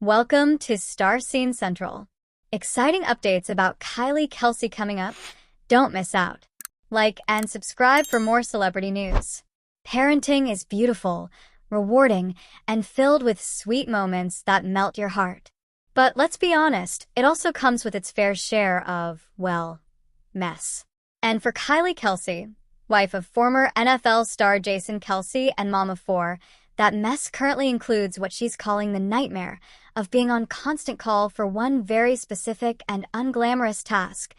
Welcome to StarScene Central. Exciting updates about Kylie Kelce coming up. Don't miss out. Like and subscribe for more celebrity news. Parenting is beautiful, rewarding, and filled with sweet moments that melt your heart. But let's be honest, it also comes with its fair share of, well, mess. And for Kylie Kelce, wife of former NFL star Jason Kelce and mom of four, that mess currently includes what she's calling the nightmare of being on constant call for one very specific and unglamorous task,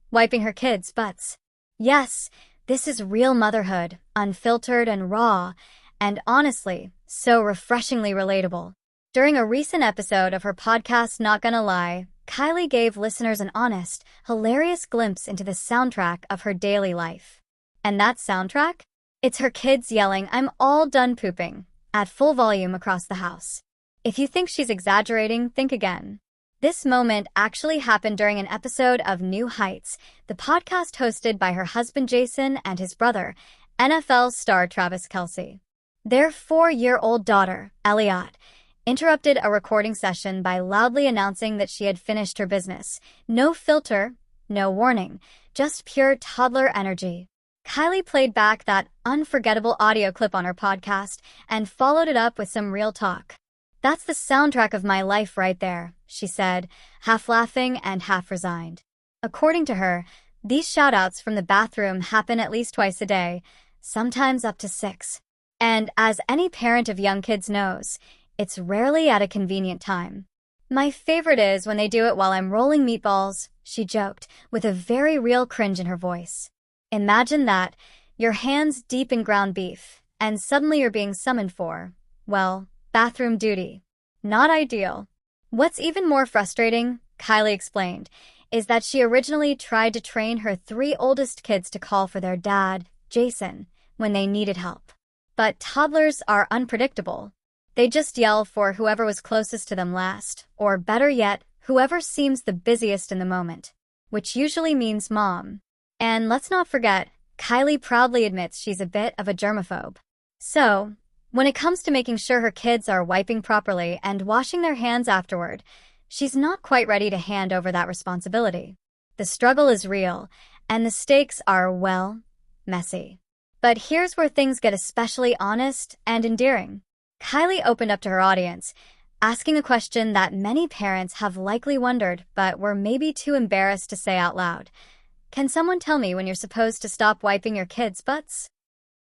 wiping her kids' butts. Yes, this is real motherhood, unfiltered and raw, and honestly, so refreshingly relatable. During a recent episode of her podcast Not Gonna Lie, Kylie gave listeners an honest, hilarious glimpse into the soundtrack of her daily life. And that soundtrack? It's her kids yelling, "I'm all done pooping," at full volume across the house. If you think she's exaggerating, think again. This moment actually happened during an episode of New Heights, the podcast hosted by her husband Jason and his brother, NFL star Travis Kelce. Their 4-year-old daughter, Elliot, interrupted a recording session by loudly announcing that she had finished her business. No filter, no warning, just pure toddler energy. Kylie played back that unforgettable audio clip on her podcast and followed it up with some real talk. "That's the soundtrack of my life right there," she said, half laughing and half resigned. According to her, these shout-outs from the bathroom happen at least twice a day, sometimes up to 6. And as any parent of young kids knows, it's rarely at a convenient time. "My favorite is when they do it while I'm rolling meatballs," she joked, with a very real cringe in her voice. Imagine that, your hands deep in ground beef, and suddenly you're being summoned for, well, bathroom duty. Not ideal. What's even more frustrating, Kylie explained, is that she originally tried to train her 3 oldest kids to call for their dad, Jason, when they needed help. But toddlers are unpredictable. They just yell for whoever was closest to them last, or better yet, whoever seems the busiest in the moment, which usually means mom. And let's not forget, Kylie proudly admits she's a bit of a germaphobe. So, when it comes to making sure her kids are wiping properly and washing their hands afterward, she's not quite ready to hand over that responsibility. The struggle is real, and the stakes are, well, messy. But here's where things get especially honest and endearing. Kylie opened up to her audience, asking a question that many parents have likely wondered but were maybe too embarrassed to say out loud. "Can someone tell me when you're supposed to stop wiping your kids' butts?"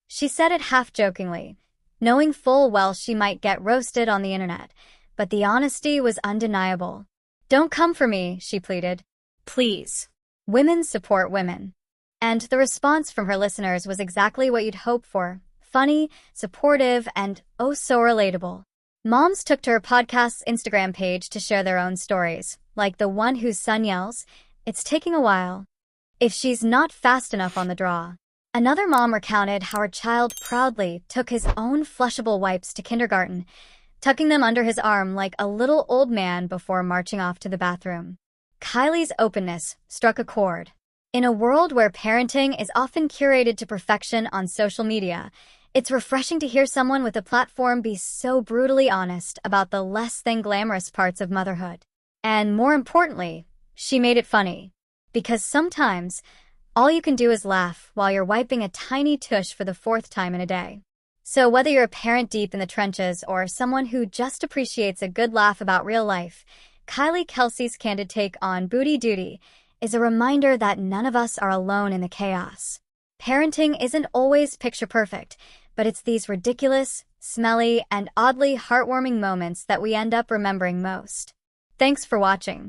She said it half-jokingly, knowing full well she might get roasted on the internet, but the honesty was undeniable. "Don't come for me," she pleaded. "Please. Women support women." And the response from her listeners was exactly what you'd hope for: funny, supportive, and oh so relatable. Moms took to her podcast's Instagram page to share their own stories, like the one whose son yells, "It's taking a while," if she's not fast enough on the draw. Another mom recounted how her child proudly took his own flushable wipes to kindergarten, tucking them under his arm like a little old man before marching off to the bathroom. Kylie's openness struck a chord. In a world where parenting is often curated to perfection on social media, it's refreshing to hear someone with a platform be so brutally honest about the less than glamorous parts of motherhood. And more importantly, she made it funny. Because sometimes, all you can do is laugh while you're wiping a tiny tush for the 4th time in a day. So whether you're a parent deep in the trenches or someone who just appreciates a good laugh about real life, Kylie Kelce's candid take on booty duty is a reminder that none of us are alone in the chaos. Parenting isn't always picture perfect, but it's these ridiculous, smelly, and oddly heartwarming moments that we end up remembering most. Thanks for watching.